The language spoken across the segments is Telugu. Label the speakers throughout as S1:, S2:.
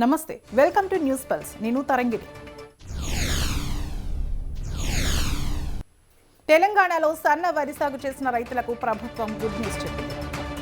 S1: నమస్తే, వెల్కమ్ టు న్యూస్ పల్స్. నేను తరంగిణి. తెలంగాణలో సన్న వరి సాగు చేసిన రైతులకు ప్రభుత్వం గుడ్ న్యూస్ చెప్పింది.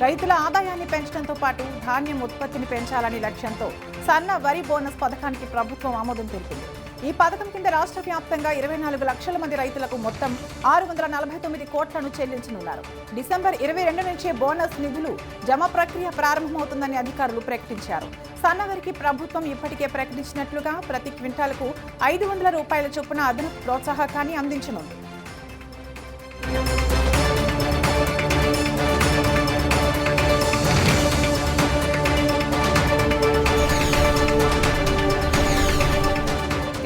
S1: రైతుల ఆదాయాన్ని పెంచడంతో పాటు ధాన్యం ఉత్పత్తిని పెంచాలని లక్ష్యంతో సన్న వరి బోనస్ పథకానికి ప్రభుత్వం ఆమోదం తెలిపింది. ఈ పథకం కింద రాష్ట్ర వ్యాప్తంగా 24 లక్షల మంది రైతులకు మొత్తం 649 కోట్లను చెల్లించనున్నారు. డిసెంబర్ 22 నుంచే బోనస్ నిధులు జమ ప్రక్రియ ప్రారంభమవుతుందని అధికారులు ప్రకటించారు. సన్నవరికి ప్రభుత్వం ఇప్పటికే ప్రకటించినట్లుగా ప్రతి క్వింటాలకు 500 రూపాయల చొప్పున అదనపు ప్రోత్సాహకాన్ని అందించనుంది.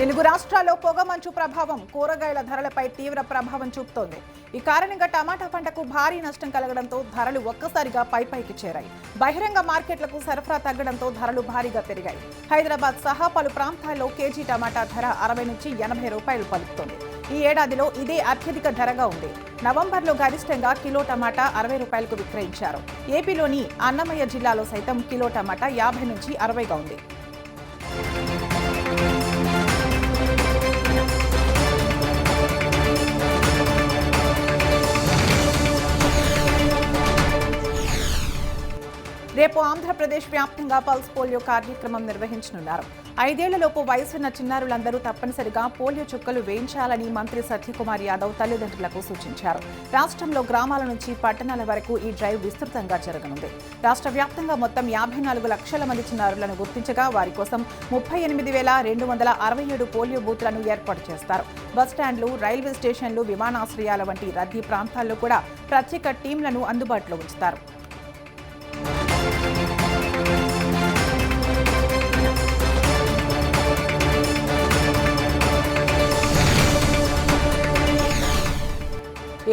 S1: తెలుగు రాష్ట్రాల్లో పొగమంచు ప్రభావం కూరగాయల ధరలపై తీవ్ర ప్రభావం చూపుతోంది. ఈ కారణంగా టమాటా పంటకు భారీ నష్టం కలగడంతో ధరలు ఒక్కసారిగా పైకి చేరాయి. బహిరంగ మార్కెట్లకు సరఫరా తగ్గడంతో ధరలు భారీగా పెరిగాయి. హైదరాబాద్ సహా పలు ప్రాంతాల్లో కేజీ టమాటా ధర 60 నుంచి 80 రూపాయలు పలుకుతోంది. ఈ ఏడాదిలో ఇదే అత్యధిక ధరగా ఉంది. నవంబర్లో గరిష్టంగా కిలో టమాటా 60 రూపాయలకు విక్రయించారు. ఏపీలోని అన్నమయ్య జిల్లాలో సైతం కిలో టమాటా 50 నుంచి 60గా ఉంది. రేపు ఆంధ్రప్రదేశ్ వ్యాప్తంగా పల్స్ పోలియో కార్యక్రమం నిర్వహించనున్నారు. 5 ఏళ్లలోపు వయసున్న చిన్నారులందరూ తప్పనిసరిగా పోలియో చుక్కలు వేయించాలని మంత్రి సత్యకుమార్ యాదవ్ తల్లిదండ్రులకు సూచించారు. రాష్ట్రంలో గ్రామాల నుంచి పట్టణాల వరకు ఈ డ్రైవ్ విస్తృతంగా జరగనుంది. రాష్ట్ర వ్యాప్తంగా మొత్తం 54 లక్షల మంది చిన్నారులను గుర్తించగా వారి కోసం 38,267 పోలియో బూత్లను ఏర్పాటు చేస్తారు. బస్టాండ్లు, రైల్వే స్టేషన్లు, విమానాశ్రయాల వంటి రద్దీ ప్రాంతాల్లో కూడా ప్రత్యేక టీంలను అందుబాటులో ఉంచుతారు.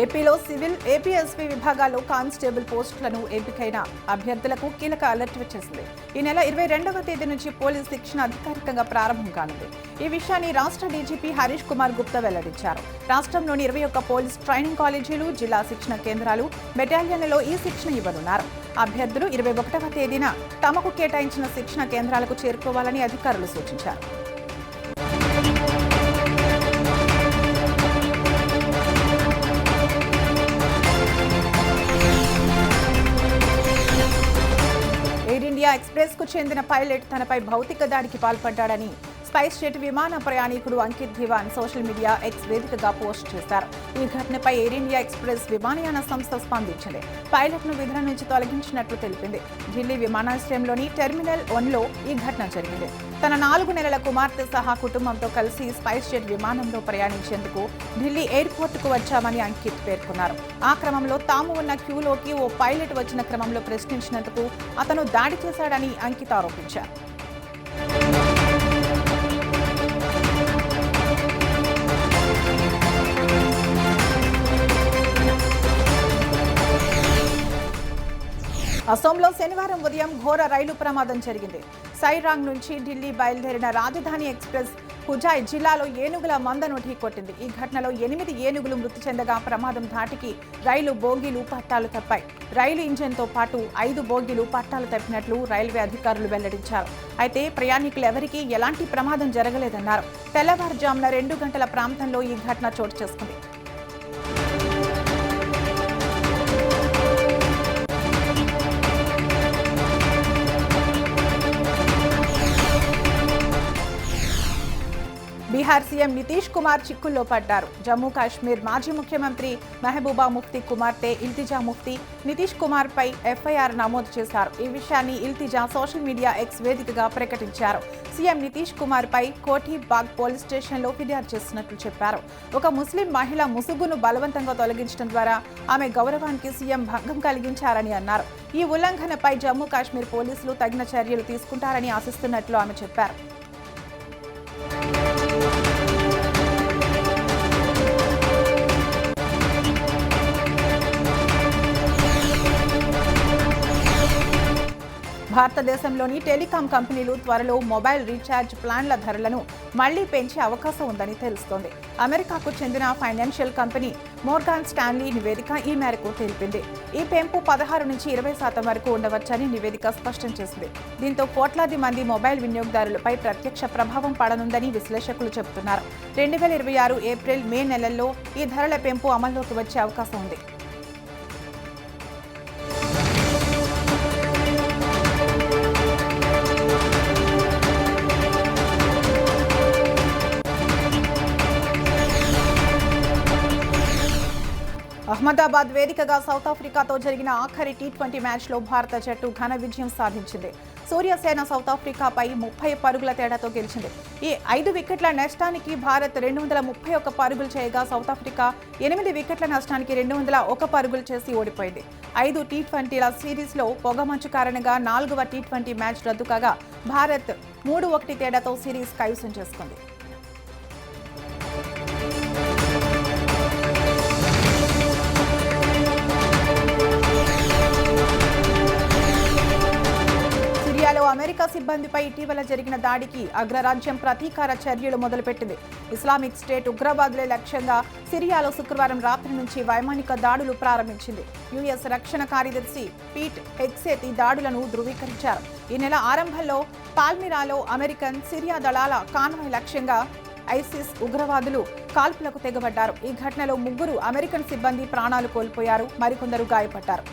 S1: ఏపీలో సివిల్, ఏపీఎస్పీ విభాగాల్లో కానిస్టేబుల్ పోస్టులను ఎంపికైన అభ్యర్థులకు కీలక అలర్ట్ వచ్చేసింది. ఈ నెల 22వ తేదీ నుంచి పోలీస్ శిక్షణ అధికారికంగా ప్రారంభం కానుంది. ఈ విషయాన్ని రాష్ట్ర డీజీపీ హరీష్ కుమార్ గుప్తా వెల్లడించారు. రాష్ట్రంలోని 21 పోలీస్ ట్రైనింగ్ కాలేజీలు, జిల్లా శిక్షణ కేంద్రాలు, బెటాలియన్లలో ఈ శిక్షణ ఇవ్వనున్నారు. అభ్యర్థులు 21వ తేదీన తమకు కేటాయించిన శిక్షణ కేంద్రాలకు చేరుకోవాలని అధికారులు సూచించారు. ఇండియా ఎక్స్ప్రెస్ కు చెందిన పైలట్ తనపై భౌతిక దాడికి పాల్పడ్డాడని స్పైస్ జెట్ విమాన ప్రయాణికుడు అంకిత్ ధివాన్ సోషల్ మీడియా ఎక్స్ వేదికగా పోస్ట్ చేశారు. ఈ ఘటనపై ఎయిర్ ఇండియా ఎక్స్ప్రెస్ విమానయాన సంస్థ స్పందించింది. పైలట్ ను విధుల నుంచి తొలగించినట్లు తెలిపింది. ఢిల్లీ విమానాశ్రయంలోని టెర్మినల్ 1లో ఈ ఘటన జరిగింది. తన 4 నెలల కుమార్తె సహా కుటుంబంతో కలిసి స్పైస్ జెట్ విమానంలో ప్రయాణించేందుకు ఢిల్లీ ఎయిర్పోర్టుకు వచ్చామని అంకిత్ పేర్కొన్నారు. ఆ క్రమంలో తాము ఉన్న క్యూలోకి ఓ పైలట్ వచ్చిన క్రమంలో ప్రశ్నించినందుకు అతను దాడి చేశాడని అంకిత్ ఆరోపించారు. అసోంలో శనివారం ఉదయం ఘోర రైలు ప్రమాదం జరిగింది. సైరాంగ్ నుంచి ఢిల్లీ బయలుదేరిన రాజధాని ఎక్స్ప్రెస్ హుజాయ్ జిల్లాలో ఏనుగుల మందను ఢీకొట్టింది. ఈ ఘటనలో 8 ఏనుగులు మృతి చెందగా ప్రమాదం ధాటికి రైలు బోగీలు పట్టాలు తప్పాయి. రైలు ఇంజన్తో పాటు 5 బోగీలు పట్టాలు తప్పినట్లు రైల్వే అధికారులు వెల్లడించారు. అయితే ప్రయాణికులు ఎవరికీ ఎలాంటి ప్రమాదం జరగలేదన్నారు. తెల్లవారుజామున 2 గంటల ప్రాంతంలో ఈ ఘటన చోటు చేసుకుంది. బీహార్ సీఎం నితీష్ కుమార్ చిక్కుల్లో పడ్డారు. జమ్మూ కాశ్మీర్ మాజీ ముఖ్యమంత్రి మెహబూబా ముఫ్తీ కుమార్తె ఇల్తిజా ముఫ్తీ నితీష్ కుమార్ పై ఎఫ్ఐఆర్ నమోదు చేశారు. ఈ విషయాన్ని ఇల్తిజా సోషల్ మీడియా ఎక్స్ వేదికగా ప్రకటించారు. సీఎం నితీష్ కుమార్ పై కోఠీ బాగ్ పోలీస్ స్టేషన్లో ఫిర్యాదు చేస్తున్నట్లు చెప్పారు. ఒక ముస్లిం మహిళ ముసుగును బలవంతంగా తొలగించడం ద్వారా ఆమె గౌరవానికి సీఎం భంగం కలిగించారని అన్నారు. ఈ ఉల్లంఘనపై జమ్మూ కాశ్మీర్ పోలీసులు తగిన చర్యలు తీసుకుంటారని ఆశిస్తున్నట్లు ఆమె చెప్పారు. భారతదేశంలోని టెలికాం కంపెనీలు త్వరలో మొబైల్ రీఛార్జ్ ప్లాన్ల ధరలను మళ్లీ పెంచే అవకాశం ఉందని తెలుస్తోంది. అమెరికాకు చెందిన ఫైనాన్షియల్ కంపెనీ మోర్గాన్ స్టాన్లీ నివేదిక ఈ మేరకు తెలిపింది. ఈ పెంపు 16 నుంచి 20% వరకు ఉండవచ్చని నివేదిక స్పష్టం చేసింది. దీంతో కోట్లాది మంది మొబైల్ వినియోగదారులపై ప్రత్యక్ష ప్రభావం పడనుందని విశ్లేషకులు చెబుతున్నారు. 2026 ఏప్రిల్, మే నెలల్లో ఈ ధరల పెంపు అమల్లోకి వచ్చే అవకాశం ఉంది. అహ్మదాబాద్ వేదికగా సౌత్ ఆఫ్రికాతో జరిగిన ఆఖరి టీ20 మ్యాచ్లో భారత జట్టు ఘన విజయం సాధించింది. సూర్యసేన సౌత్ ఆఫ్రికాపై 30 పరుగుల తేడాతో గెలిచింది. ఈ 5 వికెట్ల నష్టానికి భారత్ 231 పరుగులు చేయగా సౌత్ ఆఫ్రికా 8 వికెట్ల నష్టానికి 201 పరుగులు చేసి ఓడిపోయింది. 5 టీ20ల సిరీస్లో పొగమంచు కారణంగా 4వ టీ20 మ్యాచ్ రద్దు కాగా భారత్ 3-1 తేడాతో సిరీస్ కైవసం చేసుకుంది. అమెరికా సిబ్బందిపై ఇటీవల జరిగిన దాడికి అగ్రరాజ్యం ప్రతీకార చర్యలు మొదలుపెట్టింది. ఇస్లామిక్ స్టేట్ ఉగ్రవాదులే లక్ష్యంగా సిరియాలో శుక్రవారం రాత్రి నుంచి వైమానిక దాడులు ప్రారంభించింది. యుఎస్ రక్షణ కార్యదర్శి పీట్ హెగ్సేత్ ఈ దాడులను ధృవీకరించారు. ఈ నెల ఆరంభంలో పాల్మిరాలో అమెరికన్, సిరియా దళాల కాన్వాయ్ లక్ష్యంగా ఐసిస్ ఉగ్రవాదులు కాల్పులకు తెగబడ్డారు. ఈ ఘటనలో 3 అమెరికన్ సిబ్బంది ప్రాణాలు కోల్పోయారు, మరికొందరు గాయపడ్డారు.